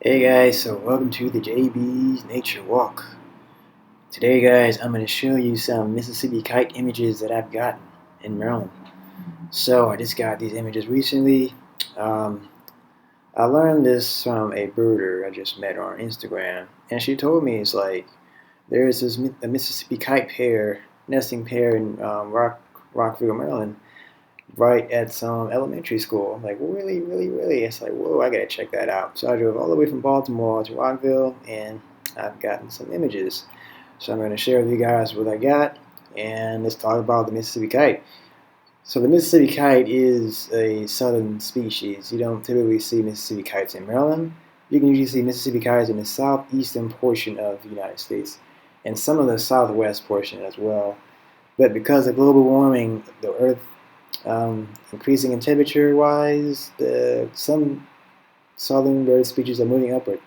Hey guys, so welcome to the JB's Nature Walk. Today guys, I'm going to show you some Mississippi kite images that I've gotten in Maryland. So I just got these images recently. Um, I learned this from a birder I just met on Instagram, and she told me it's like there's a Mississippi kite pair, nesting pair in Rockville, Maryland, right at some elementary school. I'm like, really, really, really? It's like, whoa, I gotta check that out. So I drove all the way from Baltimore to Rockville, and I've gotten some images. So I'm going to share with you guys what I got, and let's talk about the Mississippi kite. So the Mississippi kite is a southern species. You don't typically see Mississippi kites in Maryland. You can usually see Mississippi kites in the southeastern portion of the United States, and some of the southwest portion as well. But because of global warming, the Earth increasing in temperature-wise, some southern bird species are moving upward.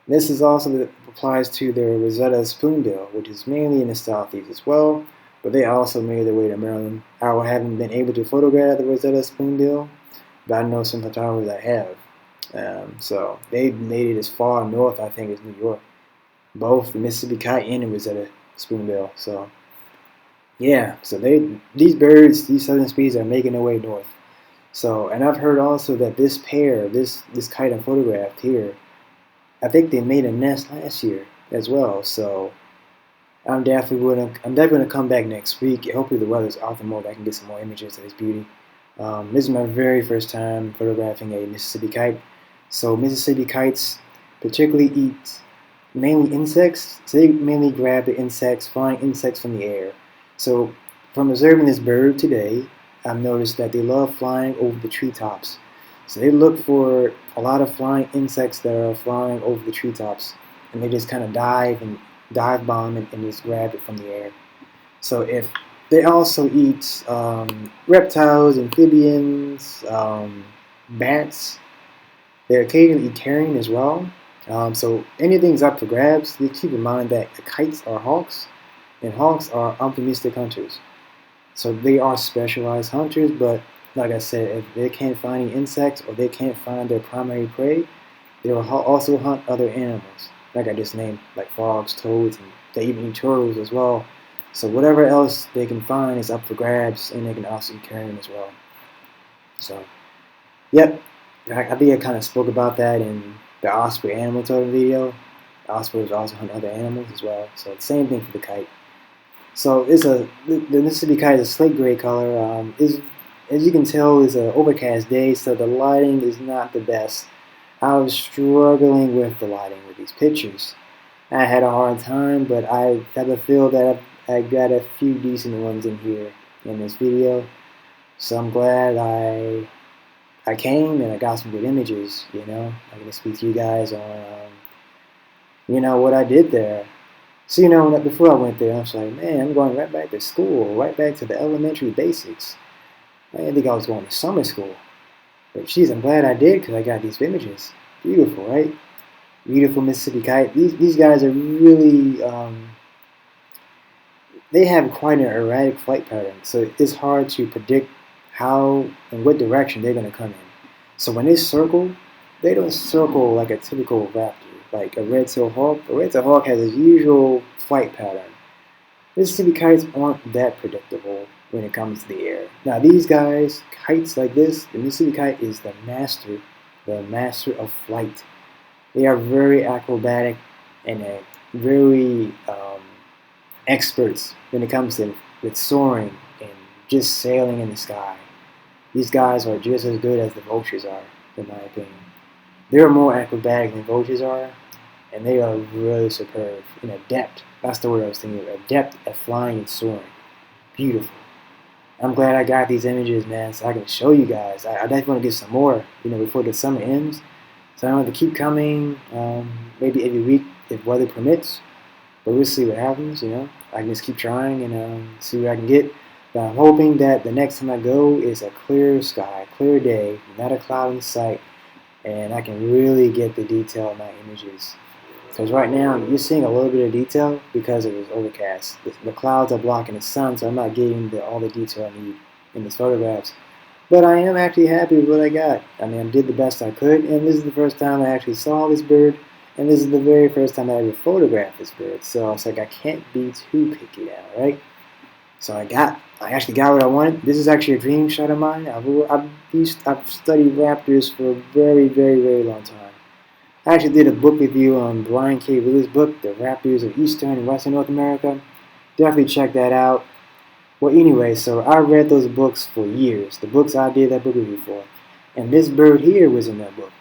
This is also applies to the Rosetta spoonbill, which is mainly in the southeast as well, but they also made their way to Maryland. I haven't been able to photograph the Rosetta spoonbill, but I know some photographers that have. So they made it as far north, I think, as New York. Both the Mississippi kite and the Rosetta spoonbill. So yeah, so these birds, these southern species, are making their way north. So, and I've heard also that this pair, this kite I photographed here, I think they made a nest last year as well. So I'm definitely gonna come back next week. Hopefully the weather's optimal. I can get some more images of this beauty. This is my very first time photographing a Mississippi kite. So Mississippi kites particularly eat mainly insects. So they mainly grab the insects, flying insects from the air. So from observing this bird today, I've noticed that they love flying over the treetops. So they look for a lot of flying insects that are flying over the treetops, and they just kind of dive bomb and just grab it from the air. So if they also eat reptiles, amphibians, bats, they occasionally eat carrion as well. So anything's up for grabs. You keep in mind that the kites are hawks, and hawks are opportunistic hunters. So they are specialized hunters, but like I said, if they can't find any insects or they can't find their primary prey, they will also hunt other animals, like I just named, like frogs, toads, and they even eat turtles as well. So whatever else they can find is up for grabs, and they can also eat carrion as well. So, yep, I think I kind of spoke about that in the osprey animal totem video. Ospreys also hunt other animals as well. So the same thing for the kite. So the Mississippi kite is a slate gray color. As you can tell, it's an overcast day, so the lighting is not the best. I was struggling with the lighting with these pictures. I had a hard time, but I have a feel that I got a few decent ones in here in this video. So I'm glad I came and I got some good images. I'm gonna speak to you guys on what I did there. So before I went there, I was like, man, I'm going right back to school, right back to the elementary basics. I didn't think I was going to summer school. But geez, I'm glad I did because I got these images. Beautiful, right? Beautiful Mississippi kite. These guys are really, they have quite an erratic flight pattern. So it's hard to predict how and what direction they're going to come in. So when they circle, they don't circle like a typical raptor, like a red-tailed hawk. A red-tailed hawk has a usual flight pattern. Mississippi kites aren't that predictable when it comes to the air. Now these guys, kites like this, the Mississippi kite is the master of flight. They are very acrobatic and very experts when it comes to with soaring and just sailing in the sky. These guys are just as good as the vultures are, in my opinion. They're more acrobatic than vultures are, and they are really superb and adept. That's the word I was thinking of. Adept at flying and soaring. Beautiful. I'm glad I got these images, man, so I can show you guys. I definitely want to get some more, before the summer ends. So I want to keep coming, maybe every week if weather permits. But we'll see what happens, I can just keep trying and see what I can get. But I'm hoping that the next time I go is a clear sky, clear day, not a cloud in sight, and I can really get the detail of my images. Because right now you're seeing a little bit of detail because it was overcast. The clouds are blocking the sun, so I'm not getting all the detail I need in these photographs. But I am actually happy with what I got. I mean, I did the best I could, and this is the first time I actually saw this bird, and this is the very first time I ever photographed this bird. So it's like I can't be too picky now, right? So I actually got what I wanted. This is actually a dream shot of mine. I've studied raptors for a very, very, very long time. I actually did a book review on Brian K. Wheeler's book, The Raptors of Eastern and Western North America. Definitely check that out. Well, anyway, so I read those books for years, the books I did that book review for. And this bird here was in that book.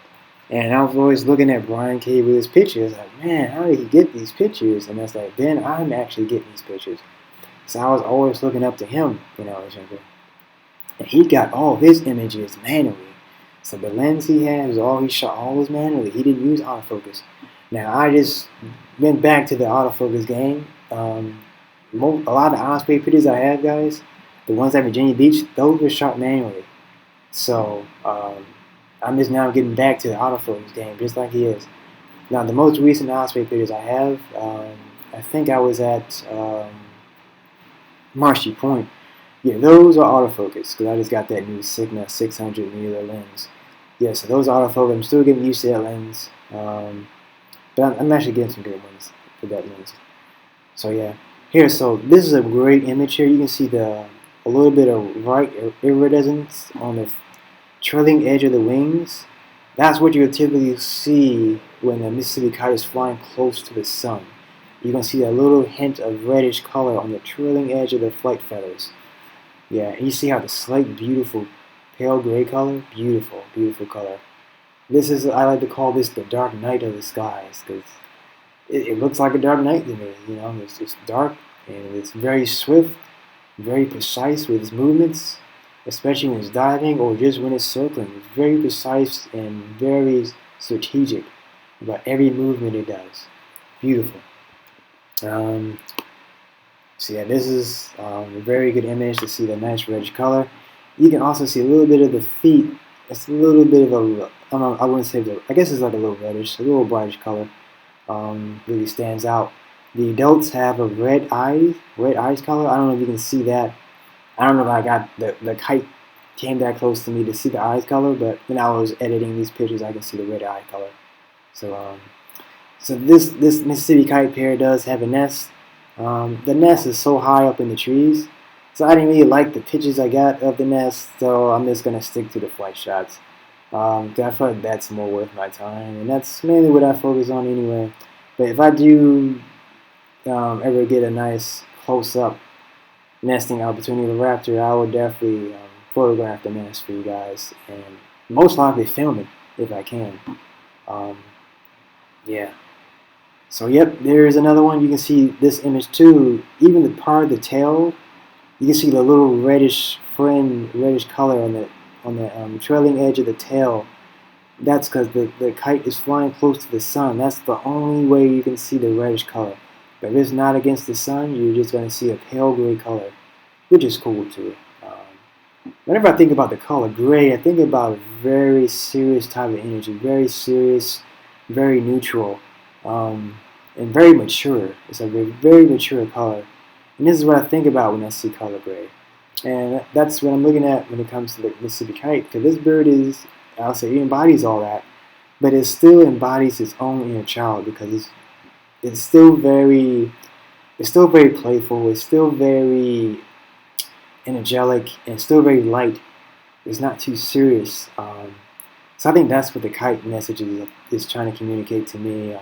And I was always looking at Brian K. Wheeler's pictures, like, man, how did he get these pictures? And that's like, then I'm actually getting these pictures. So I was always looking up to him when I was younger. And he got all of his images manually. So the lens he had was all he shot all was manually. He didn't use autofocus. Now I just went back to the autofocus game. A lot of the Osprey pictures I have, guys, the ones at Virginia Beach, those were shot manually. So I'm just now getting back to the autofocus game, just like he is. Now the most recent Osprey pictures I have, I think I was at Marshy Point. Yeah, those are autofocus because I just got that new Sigma 600 mirror lens. Yeah, so those autofocus. I'm still getting used to that lens, but I'm actually getting some good ones for that lens. So yeah, here. So this is a great image here. You can see a little bit of white iridescence on the trailing edge of the wings. That's what you'll typically see when the Mississippi kite is flying close to the sun. You're going to see a little hint of reddish color on the trailing edge of the flight feathers. Yeah, and you see how the slight, beautiful, pale gray color? Beautiful, beautiful color. This is, I like to call this the dark night of the skies, because it looks like a dark night to me. You know, it's dark, and it's very swift, very precise with its movements, especially when it's diving or just when it's circling. It's very precise and very strategic about every movement it does. Beautiful. So yeah, this is a very good image to see the nice reddish color. You can also see a little bit of the feet. It's a little bit of a, I wouldn't say, I guess it's like a little reddish, a little brightish color. Really stands out. The adults have a red eyes color. I don't know if you can see that. I don't know if I got the kite came that close to me to see the eyes color, but when I was editing these pictures, I can see the red eye color. So this Mississippi kite pair does have a nest. The nest is so high up in the trees, so I didn't really like the pictures I got of the nest. So I'm just gonna stick to the flight shots. I feel like that's more worth my time, and that's mainly what I focus on anyway. But if I do ever get a nice close-up nesting opportunity with a raptor, I would definitely photograph the nest for you guys, and most likely film it if I can. Yeah. So yep, there's another one. You can see this image too. Even the part of the tail, you can see the little reddish color on the trailing edge of the tail. That's because the kite is flying close to the sun. That's the only way you can see the reddish color. But if it's not against the sun, you're just going to see a pale gray color, which is cool too. Whenever I think about the color gray, I think about a very serious type of energy, very serious, very neutral, and very mature. It's a very mature color. And this is what I think about when I see color gray. And that's what I'm looking at when it comes to the Mississippi kite. Because this bird is, I'll say, it embodies all that, but it still embodies its own inner child because it's still very playful. It's still very energetic and still very light. It's not too serious. So I think that's what the kite message is trying to communicate to me.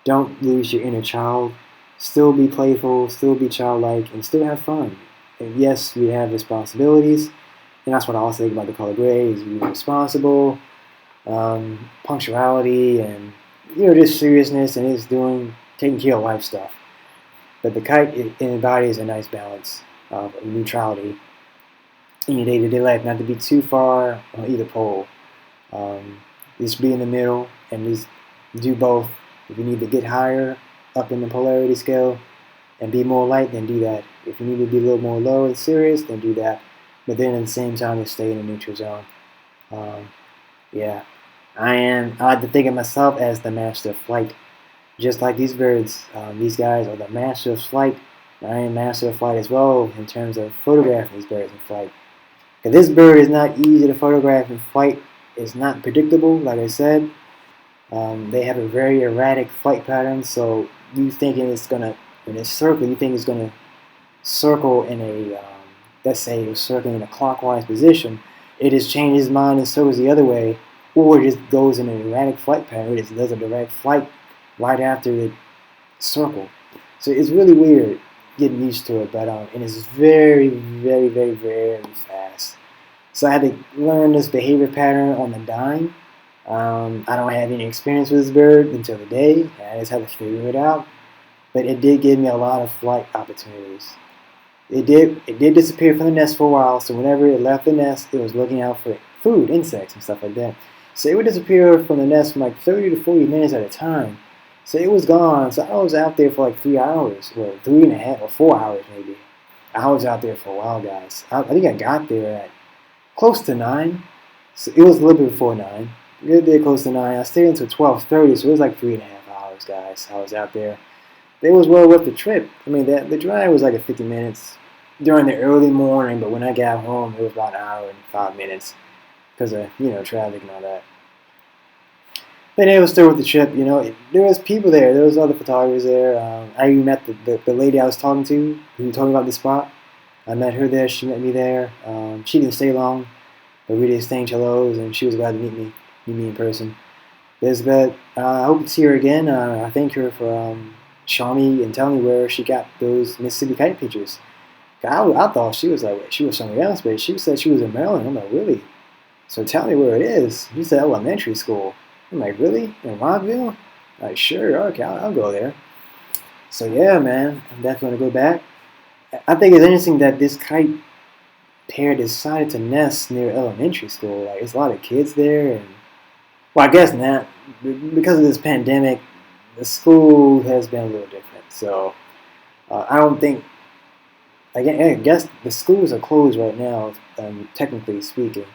Don't lose your inner child. Still be playful, still be childlike, and still have fun. And yes, we have responsibilities, and that's what I also think about the color gray, is being responsible, punctuality, and just seriousness, and it's taking care of life stuff. But the kite, it embodies a nice balance of neutrality in your day-to-day life, not to be too far on either pole. Just be in the middle and just do both. If you need to get higher up in the polarity scale and be more light, then do that. If you need to be a little more low and serious, then do that. But then at the same time, just stay in the neutral zone. Yeah, I like to think of myself as the master of flight. Just like these birds, these guys are the master of flight. I am master of flight as well in terms of photographing these birds in flight. 'Cause this bird is not easy to photograph in flight. It's not predictable, like I said. They have a very erratic flight pattern, so you thinking it's gonna, in a circle, you think it's gonna circle in a, let's say it was circling in a clockwise position. It just changes its mind and circles the other way, or it just goes in an erratic flight pattern. It just does a direct flight right after the circle. So it's really weird getting used to it, but and it's very, very, very, very fast. So I had to learn this behavior pattern on the dime. I don't have any experience with this bird until today. I just had to figure it out. But it did give me a lot of flight opportunities. It did disappear from the nest for a while, so whenever it left the nest, it was looking out for food, insects, and stuff like that. So it would disappear from the nest from like 30 to 40 minutes at a time. So it was gone. So I was out there for like 3 hours, well, 3.5 or 4 hours maybe. I was out there for a while, guys. I think I got there at close to 9. So it was a little bit before 9. A good bit close to 9. I stayed until 12:30, so it was like 3.5 hours, guys. I was out there. It was well worth the trip. I mean, the drive was like a 50 minutes during the early morning, but when I got home, it was about an hour and 5 minutes because of traffic and all that. But it was still worth the trip. There was people there. There was other photographers there. I even met the lady I was talking to who told me about the spot. I met her there. She met me there. She didn't stay long, but we did exchange hellos, and she was glad to meet me in person. There's that. I hope to see her again. I thank her for showing me and telling me where she got those Mississippi Kite pictures. I thought she was somewhere else, but she said she was in Maryland. I'm like, really? So tell me where it is. She said elementary school. I'm like, really? In Rockville? Like, sure, okay, I'll go there. So yeah, man, I'm definitely gonna go back. I think it's interesting that this kite pair decided to nest near elementary school. Like, there's a lot of kids there, and well, I guess not because of this pandemic. The school has been a little different, so I don't think. I guess the schools are closed right now, technically speaking.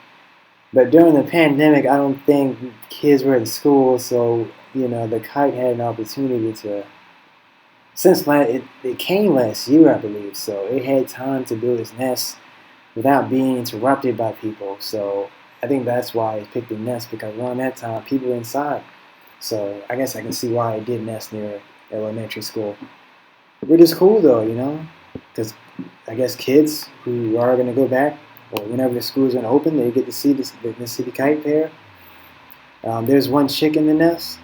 But during the pandemic, I don't think kids were in school, so the kite had an opportunity to. Since it came last year, I believe, so it had time to build its nest without being interrupted by people. So I think that's why it picked the nest because around that time people were inside. So I guess I can see why it did nest near elementary school. Which is cool though, because I guess kids who are going to go back or whenever the school is going to open, they get to see the Mississippi Kite pair. There's one chick in the nest.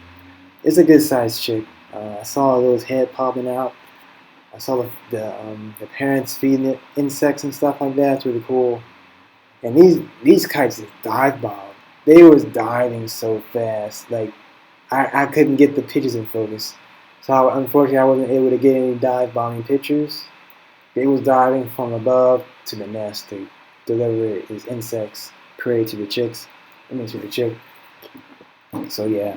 It's a good sized chick. I saw a little head popping out. I saw the parents feeding it insects and stuff like that. It's really cool. And these kites dive bomb. They was diving so fast. Like I couldn't get the pictures in focus. So unfortunately I wasn't able to get any dive bombing pictures. They was diving from above to the nest to deliver his insects prey to the chicks. To the chick. So yeah.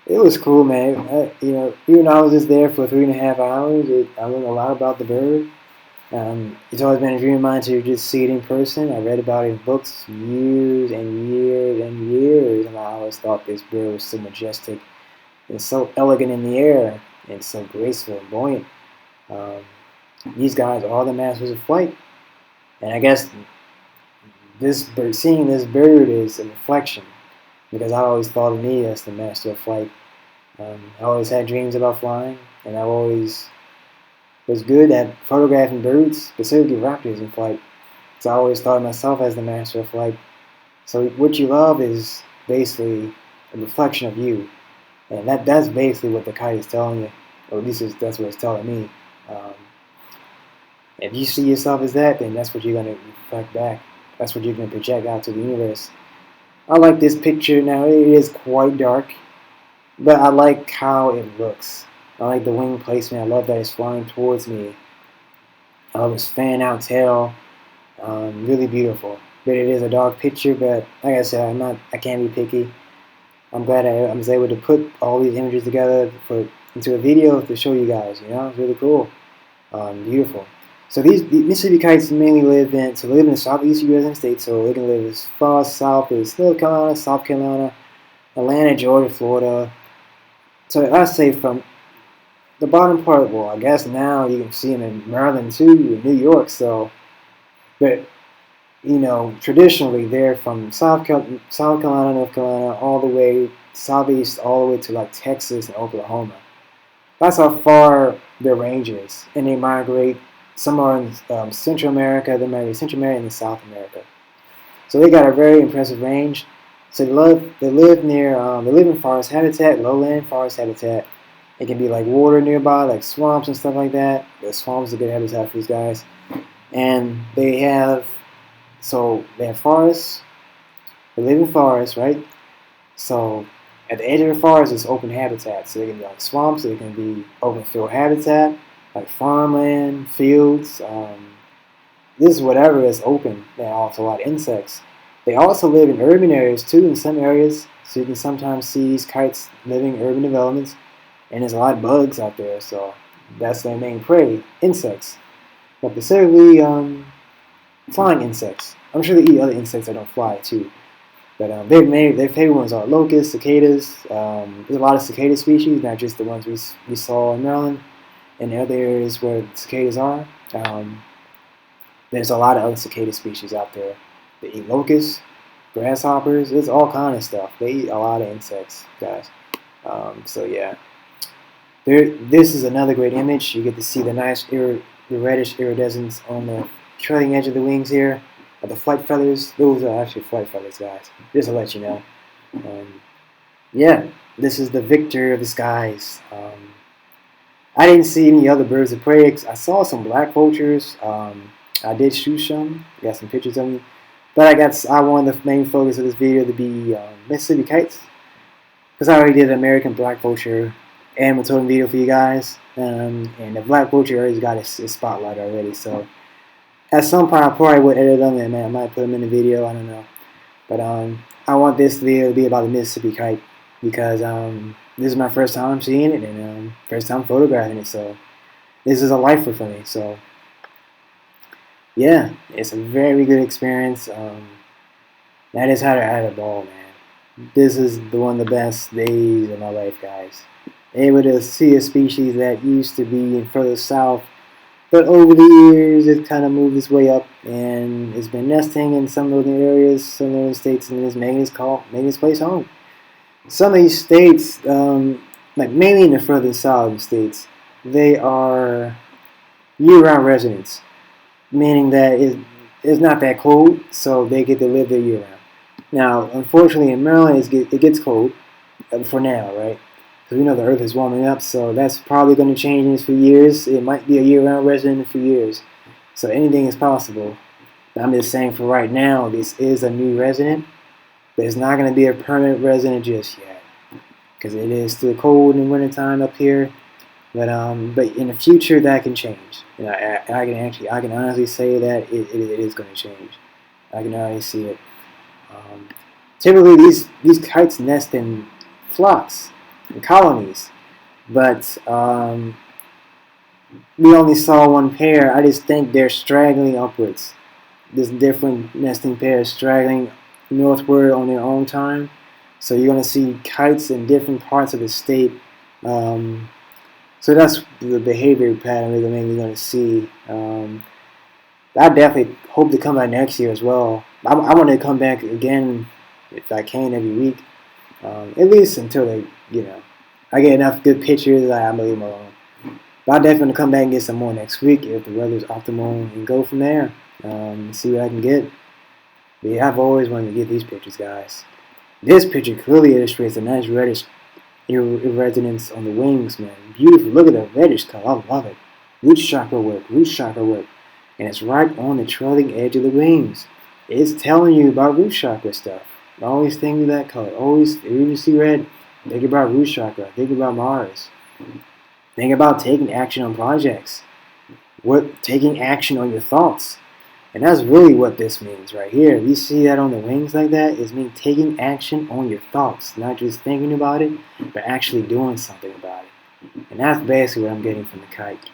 It was cool, man. Even though I was just there for 3.5 hours, I learned a lot about the bird. It's always been a dream of mine to just see it in person. I read about it in books years and years and years, and I always thought this bird was so majestic and so elegant in the air and so graceful and buoyant. These guys are all the masters of flight, and I guess seeing this bird is a reflection because I always thought of me as the master of flight. I always had dreams about flying, and I always was good at photographing birds, specifically raptors in flight. So I always thought of myself as the master of flight. So what you love is basically a reflection of you, and that's basically what the kite is telling you, or at least that's what it's telling me. If you see yourself as that, then that's what you're going to reflect back. That's what you're going to project out to the universe. I like this picture. Now, it is quite dark, but I like how it looks. I like the wing placement. I love that it's flying towards me. I love its fan out tail. Really beautiful. But it is a dark picture, but like I said, I can't be picky. I'm glad I was able to put all these images together into a video to show you guys. It's really cool. Beautiful. So the Mississippi kites mainly live in the southeastern United States, so they can live as far south as North Carolina, South Carolina, Atlanta, Georgia, Florida. So I say from the bottom part, well, I guess now you can see them in Maryland too, in New York. So, but traditionally they're from South Carolina, North Carolina, all the way southeast, all the way to like Texas and Oklahoma. That's how far their range is, and they migrate. Some are in Central America, they migrate Central America and South America. So they got a very impressive range. So they live in forest habitat, lowland forest habitat. It can be like water nearby, like swamps and stuff like that. The swamps are good habitat for these guys. And they have forests. They live in forests, right? So at the edge of the forest is open habitat. So they can be like swamps, they can be open field habitat, like farmland, fields. This is whatever is open. There are also a lot of insects. They also live in urban areas too, in some areas. So you can sometimes see these kites living in urban developments. And there's a lot of bugs out there, so that's their main prey, insects. But specifically, flying insects. I'm sure they eat other insects that don't fly too. But their favorite ones are locusts, cicadas. There's a lot of cicada species, not just the ones we saw in Maryland and the other areas where cicadas are. There's a lot of other cicada species out there. They eat locusts, grasshoppers. There's all kind of stuff. They eat a lot of insects, guys. So yeah, this is another great image. You get to see the nice the reddish iridescence on the trailing edge of the wings here. The flight feathers. Those are actually flight feathers, guys. Just to let you know. Yeah, this is the victor of the skies. I didn't see any other birds of prey. I saw some black vultures. I did shoot some. Got some pictures of them. But I wanted the main focus of this video to be Mississippi kites, because I already did an American black vulture animal totem video for you guys, and the black vulture already got its spotlight already. So at some point I probably would edit them and I might put them in the video. I don't know, but I want this video to be about the Mississippi kite because this is my first time seeing it and first time photographing it. So this is a lifer for me. So yeah, it's a very good experience. That is how to add a ball, man. This is one of the best days of my life, guys. Able to see a species that used to be further south, but over the years it kind of moved its way up and it's been nesting in some northern areas, some northern states, and is making its place home. Some of these states, like mainly in the further southern states, they are year-round residents, meaning that it's not that cold, so they get to live there year-round. Now, unfortunately, in Maryland, it gets cold for now, right? Because we know the Earth is warming up, so that's probably going to change in a few years. It might be a year-round resident in a few years. So anything is possible. But I'm just saying for right now, this is a new resident, but it's not going to be a permanent resident just yet. Because it is still cold in wintertime up here. But in the future, that can change. I can honestly say that it is going to change. I can already see it. Typically, these kites nest in flocks, in colonies, but we only saw one pair. I just think they're straggling upwards. There's different nesting pairs straggling northward on their own time. So you're going to see kites in different parts of the state. So that's the behavior pattern we're mainly going to see. I definitely hope to come back next year as well. I want to come back again if I can every week, at least until I get enough good pictures that I'm gonna leave them alone. But I'm definitely gonna come back and get some more next week if the weather's optimal and go from there. See what I can get. But yeah, I've always wanted to get these pictures, guys. This picture clearly illustrates a nice reddish iridescence on the wings, man. Beautiful. Look at the reddish color. I love it. Root chakra work. And it's right on the trailing edge of the wings. It's telling you about root chakra stuff. Always think of that color. Always, if you see red, think about root chakra. Think about Mars. Think about taking action on projects. Taking action on your thoughts. And that's really what this means right here. If you see that on the wings like that, it means taking action on your thoughts. Not just thinking about it, but actually doing something about it. And that's basically what I'm getting from the kite.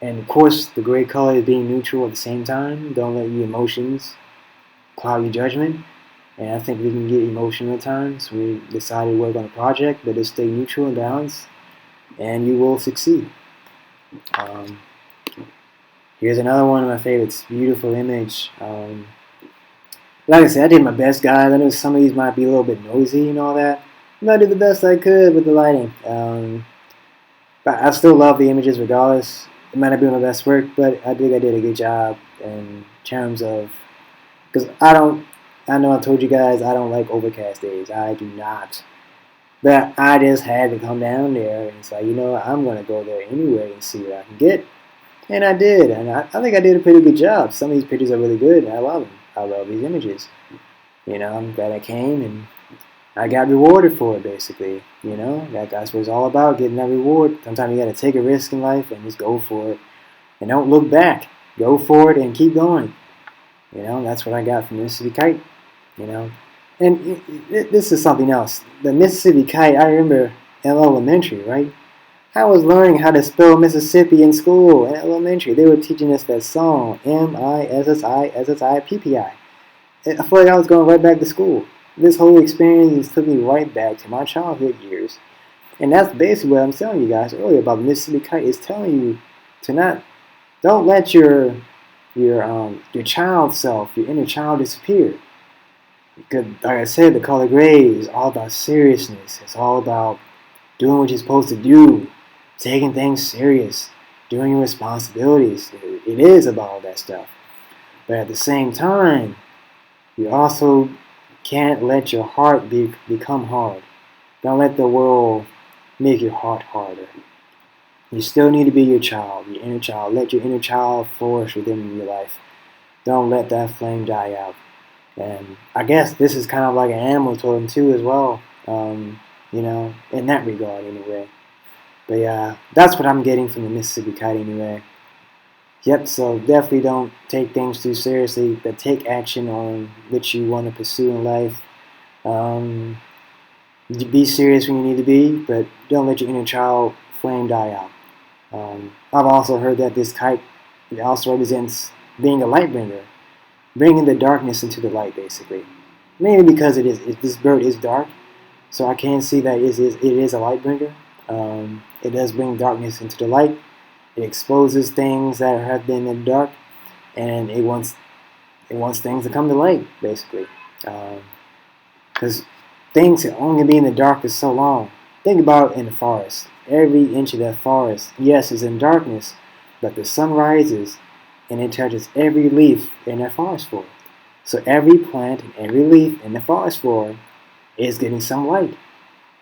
And of course, the gray color is being neutral at the same time. Don't let your emotions cloud your judgment. And I think we can get emotional at times. We decided to work on a project, but just stay neutral and balanced, and you will succeed. Here's another one of my favorites. Beautiful image. Like I said, I did my best, guys. I know some of these might be a little bit noisy and all that. But I did the best I could with the lighting. But I still love the images regardless. It might not be my best work, but I think I did a good job in terms of, because I know I told you guys I don't like overcast days. I do not. But I just had to come down there and say, you know, I'm going to go there anyway and see what I can get. And I did. And I think I did a pretty good job. Some of these pictures are really good, and I love them. I love these images. You know, I'm glad I came, and I got rewarded for it, basically. You know, that's what it's all about, getting that reward. Sometimes you got to take a risk in life and just go for it. And don't look back. Go for it and keep going. You know, that's what I got from Mississippi Kite. You know, and this is something else. The Mississippi Kite, I remember in elementary, right? I was learning how to spell Mississippi in school in elementary. They were teaching us that song, Mississippi. I feel like I was going right back to school. This whole experience took me right back to my childhood years. And that's basically what I'm telling you guys earlier about the Mississippi Kite. It's telling you to don't let your child self, your inner child disappear. Because, like I said, the color gray is all about seriousness. It's all about doing what you're supposed to do, taking things serious, doing your responsibilities. It is about all that stuff. But at the same time, you also can't let your heart become hard. Don't let the world make your heart harder. You still need to be your child, your inner child. Let your inner child flourish within your life. Don't let that flame die out. And I guess this is kind of like an animal totem too as well, you know, in that regard anyway. But yeah, that's what I'm getting from the Mississippi Kite anyway. Yep, so definitely don't take things too seriously, but take action on what you want to pursue in life. Be serious when you need to be, but don't let your inner child flame die out. I've also heard that this kite also represents being a light bringer, bringing the darkness into the light, basically. Mainly because this bird is dark, so I can see that it is a light bringer. It does bring darkness into the light. It exposes things that have been in the dark, and it wants things to come to light, basically. Because things can only be in the dark for so long. Think about it in the forest. Every inch of that forest, yes, is in darkness, but the sun rises and it touches every leaf in that forest floor. So every plant and every leaf in the forest floor is getting some light.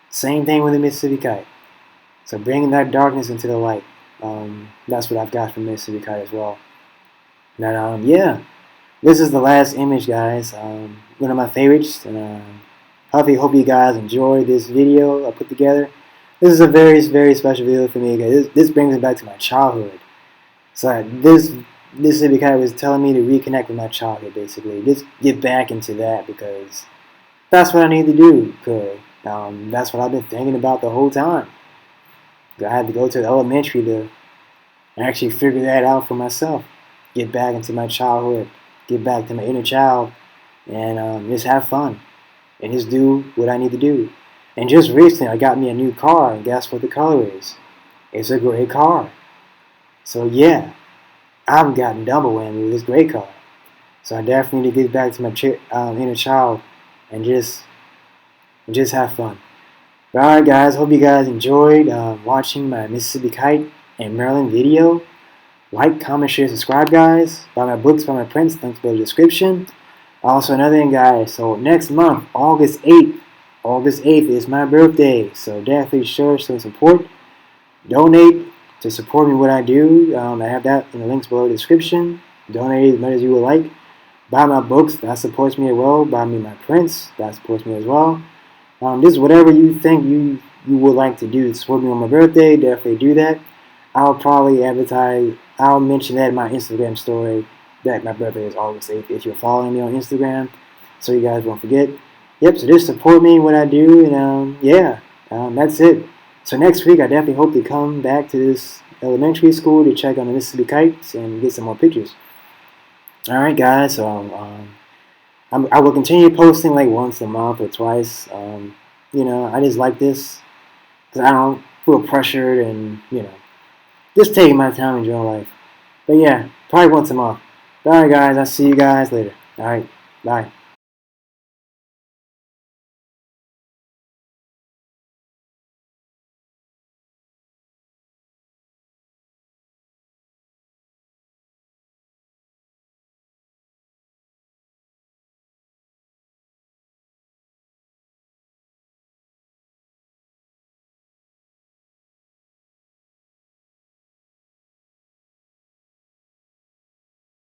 Same thing with the Mississippi Kite. So bringing that darkness into the light. That's what I've got from Mississippi Kite as well. Now, yeah, this is the last image, guys. One of my favorites, and hope you guys enjoyed this video I put together. This is a very, very special video for me, guys. This brings me back to my childhood. So this Mississippi Kite was telling me to reconnect with my childhood, basically. Just get back into that, because that's what I need to do. That's what I've been thinking about the whole time. I had to go to the elementary to actually figure that out for myself. Get back into my childhood. Get back to my inner child. And just have fun. And just do what I need to do. And just recently I got me a new car, and guess what the color is? It's a gray car. So yeah, I've gotten double whammy with this gray car. So I definitely need to get back to my inner child and just have fun. Alright guys, hope you guys enjoyed watching my Mississippi Kite and Maryland video. Like, comment, share, subscribe guys. Buy my books, buy my prints, links below the description. Also another thing guys, so next month, August 8th is my birthday. So definitely show some support. Donate to support me what I do. I have that in the links below the description. Donate as much as you would like. Buy my books, that supports me as well. Buy me my prints, that supports me as well. Just whatever you think you would like to do to support me on my birthday, definitely do that. I'll probably I'll mention that in my Instagram story that my birthday is August 8th if you're following me on Instagram, so you guys won't forget. Yep, so just support me in what I do, and that's it. So next week I definitely hope to come back to this elementary school to check on the Mississippi Kites and get some more pictures. Alright guys, so I will continue posting like once a month or twice. I just like this because I don't feel pressured and, just taking my time and enjoying life. But yeah, Probably once a month. Alright guys, I'll see you guys later. Alright, bye.